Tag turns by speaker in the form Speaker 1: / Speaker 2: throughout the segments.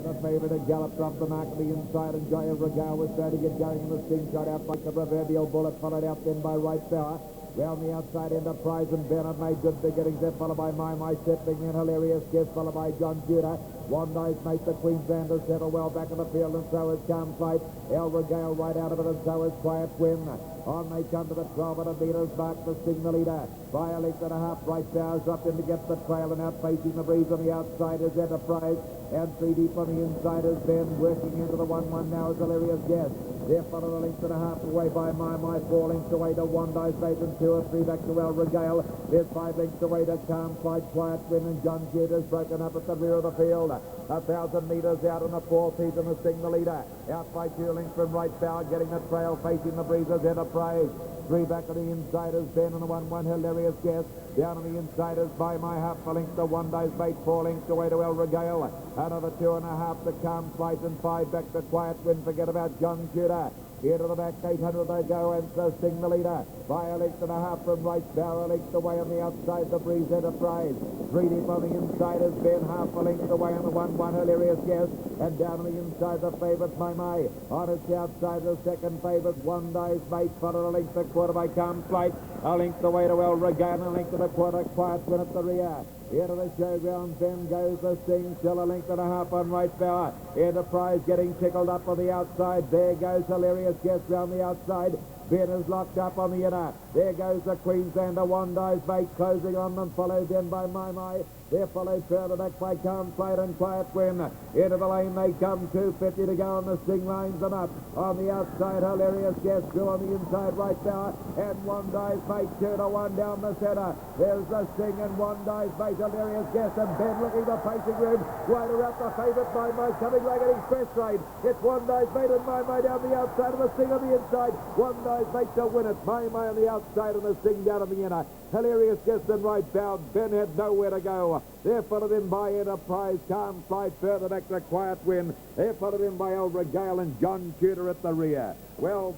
Speaker 1: the favourite had galloped off the mark of the inside, and Joy of Regal was trying to get going in the sting shot out by the proverbial bullet, followed out then by Right Power. Round the outside, Enterprise and Bennett made good beginnings there, followed by Mai Mai settling in, Hilarious Guest, followed by John Judah. Wondai's mate, the Queenslander, settled well back in the field, and so is Calm Flight. El Regale right out of it, and so is Quiet Win. On they come to the 12 meters mark, the Sting the leader. By a length and a half, Right Power's dropped in to get the trail, and out facing the breeze on the outside is Enterprise. And 3 deep on the inside is Ben, working into the 1-1 now is Hilarious Guest. They're followed a length and a half away by Mai Mai, 4 lengths away to Wondai's mate, and 2 or 3 back to El Regale. There's 5 lengths away to Calm Flight, Quiet Win, and John Judah's broken up at the rear of the field. 1,000 metres out in the 4th heat, and the Sting the leader. Out by 2 lengths from Right Power, getting the trail, facing the breezes, Enterprise. 3 back on the inside is Ben, and the 1-1 Hilarious Guest. Down on the inside is By My half a length to Wondai's mate, 4 lengths away to El Regale. Another 2.5 to Calm Flight, and 5 back to Quiet Win. Forget about John Judah. Here to the back, 800 they go, and so Sting the leader. By a length and a half from Right Power, a length away on the outside, the Breeze Enterprise. 3 deep on the inside is Ben, half a length away on the 1-1 Hilarious Guest. And down on the inside, the favourite, Mai Mai. On its outside, the second favourite, Wondai's mate, followed a length a quarter by Calm Flight. A length away to El Regale, a length and a quarter, Quiet Win at the rear. Here to the showground, then goes the Sting, still a length and a half on Right Power. Enterprise getting tickled up on the outside. There goes Hilarious Guest round the outside. Ben is locked up on the inner. There goes the Queenslander, Wondai's mate, closing on them, followed then by Mai Mai. They're followed further back by Calm Flight and Quiet Win. Into the lane they come, 250 to go, and the Sting lines them up. On the outside, Hilarious Guest, 2 on the inside, Right Power, and Wondai's mate, 2-1 down the centre. There's the Sting and Wondai's mate, Hilarious Guest, and Ben looking the pacing room. Wider out the favourite, Mai Mai, coming like an express train. It's Wondai's mate and Mai Mai down the outside, and the Sting on the inside. Wondai's mate to win it. Mai Mai on the outside, and the Sting down on the inner. Hilarious Guest and Right Power. Ben had nowhere to go. They're followed in by Enterprise, Calm Flight, further back to Quiet Win. They're followed in by El Regale and John Tudor at the rear. Well,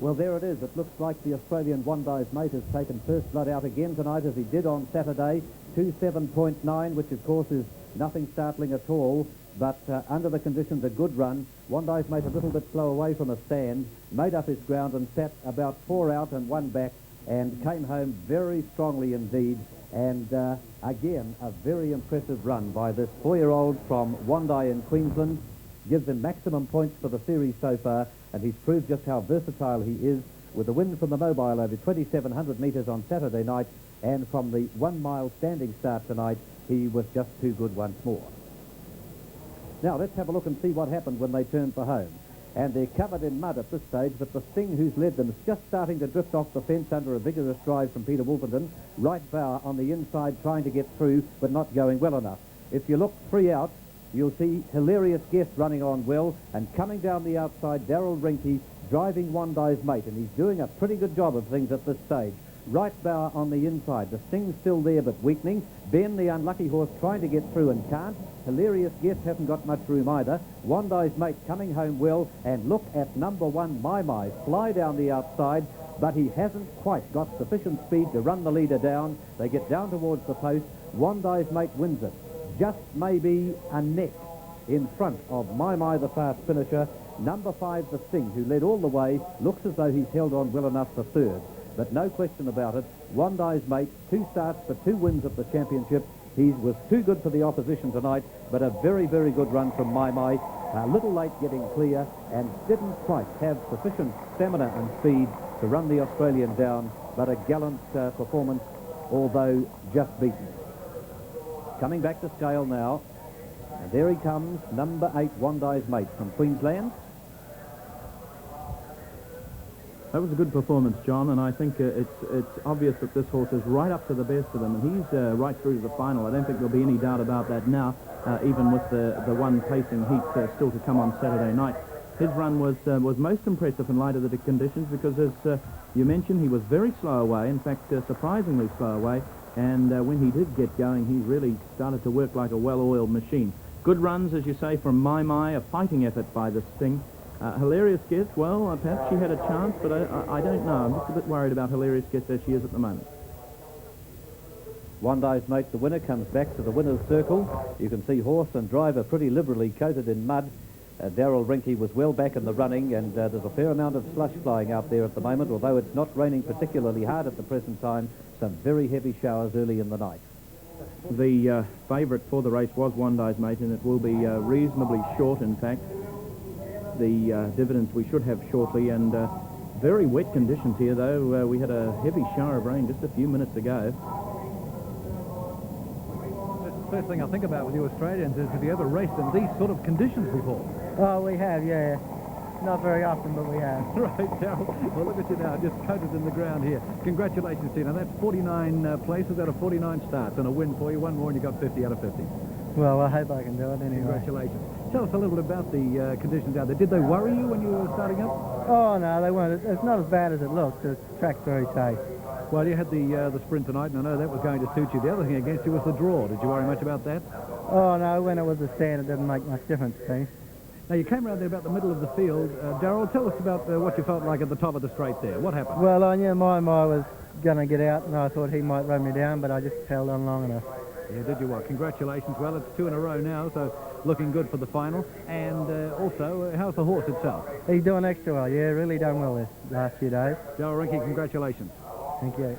Speaker 2: there it is. It looks like the Australian Wondai's mate has taken first blood out again tonight, as he did on Saturday. 2:7.9, which of course is nothing startling at all, but under the conditions a good run. Wondai's mate a little bit slow away from a stand, made up his ground and sat about 4 out and 1 back, and came home very strongly indeed. And again, a very impressive run by this 4-year-old from Wondai in Queensland. Gives him maximum points for the series so far, and he's proved just how versatile he is, with the win from the mobile over 2,700 metres on Saturday night, and from the 1 mile standing start tonight, he was just too good once more. Now let's have a look and see what happened when they turned for home. And they're covered in mud at this stage, but the Sting, who's led them, is just starting to drift off the fence under a vigorous drive from Peter Wolferton. Right Power on the inside trying to get through, but not going well enough. If you look 3 out, you'll see Hilarious Guest running on well, and coming down the outside, Darryl Rinke driving Wondai's mate, and he's doing a pretty good job of things at this stage. Right Power on the inside. The Sting's still there, but weakening. Ben, the unlucky horse, trying to get through and can't. Hilarious Guest hasn't got much room either. Wondai's mate coming home well, and look at number 1, Mai Mai, fly down the outside, but he hasn't quite got sufficient speed to run the leader down. They get down towards the post. Wondai's mate wins it. Just maybe a neck in front of Mai Mai, the fast finisher. Number 5, the Sting, who led all the way, looks as though he's held on well enough for third. But no question about it, Wondai's mate, 2 starts for 2 wins at the championship. He was too good for the opposition tonight, but a very, very good run from Mai Mai. A little late getting clear, and didn't quite have sufficient stamina and speed to run the Australian down, but a gallant performance, although just beaten. Coming back to scale now, and there he comes, number 8, Wondai's mate from Queensland.
Speaker 3: That was a good performance, John, and I think it's obvious that this horse is right up to the best of them, and he's right through to the final. I don't think there'll be any doubt about that now, even with the one pacing heat still to come on Saturday night. His run was most impressive in light of the conditions, because, as you mentioned, he was very slow away, in fact, surprisingly slow away, and when he did get going, he really started to work like a well-oiled machine. Good runs, as you say, from Mai Mai, a fighting effort by the Sting. Hilarious Guest, well, perhaps she had a chance, but I don't know. I'm just a bit worried about Hilarious Guest as she is at the moment.
Speaker 2: Wondai's Mate, the winner, comes back to the winner's circle. You can see horse and driver pretty liberally coated in mud. Darryl Rinke was well back in the running, and there's a fair amount of slush flying out there at the moment, although it's not raining particularly hard at the present time. Some very heavy showers early in the night.
Speaker 3: The favourite for the race was Wondai's Mate, and it will be reasonably short, in fact. The dividends we should have shortly, and very wet conditions here, though. We had a heavy shower of rain just a few minutes ago.
Speaker 4: That's the first thing I think about with you Australians is, have you ever raced in these sort of conditions before?
Speaker 5: Oh, we have, yeah. Not very often, but we have.
Speaker 4: Right, Darryl. Well, look at you now, just coated in the ground here. Congratulations, Tina. That's 49 places out of 49 starts, and a win for you. One more, and you got 50 out of 50.
Speaker 5: Well, I hope I can do it anyway.
Speaker 4: Congratulations. Tell us a little bit about the conditions out there. Did they worry you when you were starting up?
Speaker 5: Oh, no, they weren't. It's not as bad as it looks. The track's very safe.
Speaker 4: Well, you had the sprint tonight, and I know that was going to suit you. The other thing against you was the draw. Did you worry much about that?
Speaker 5: Oh, no, when it was a stand, it didn't make much difference to me.
Speaker 4: Now, you came around there about the middle of the field. Darryl, tell us about what you felt like at the top of the straight there. What happened?
Speaker 5: Well, I knew Mai Mai was going to get out, and I thought he might run me down, but I just held on long enough.
Speaker 4: Yeah, did you what? Congratulations. Well, it's 2 in a row now, so looking good for the final. And also, how's the horse itself?
Speaker 5: He's doing extra well, yeah, really done well this last few days.
Speaker 4: Darryl Rinke, congratulations.
Speaker 5: Thank you.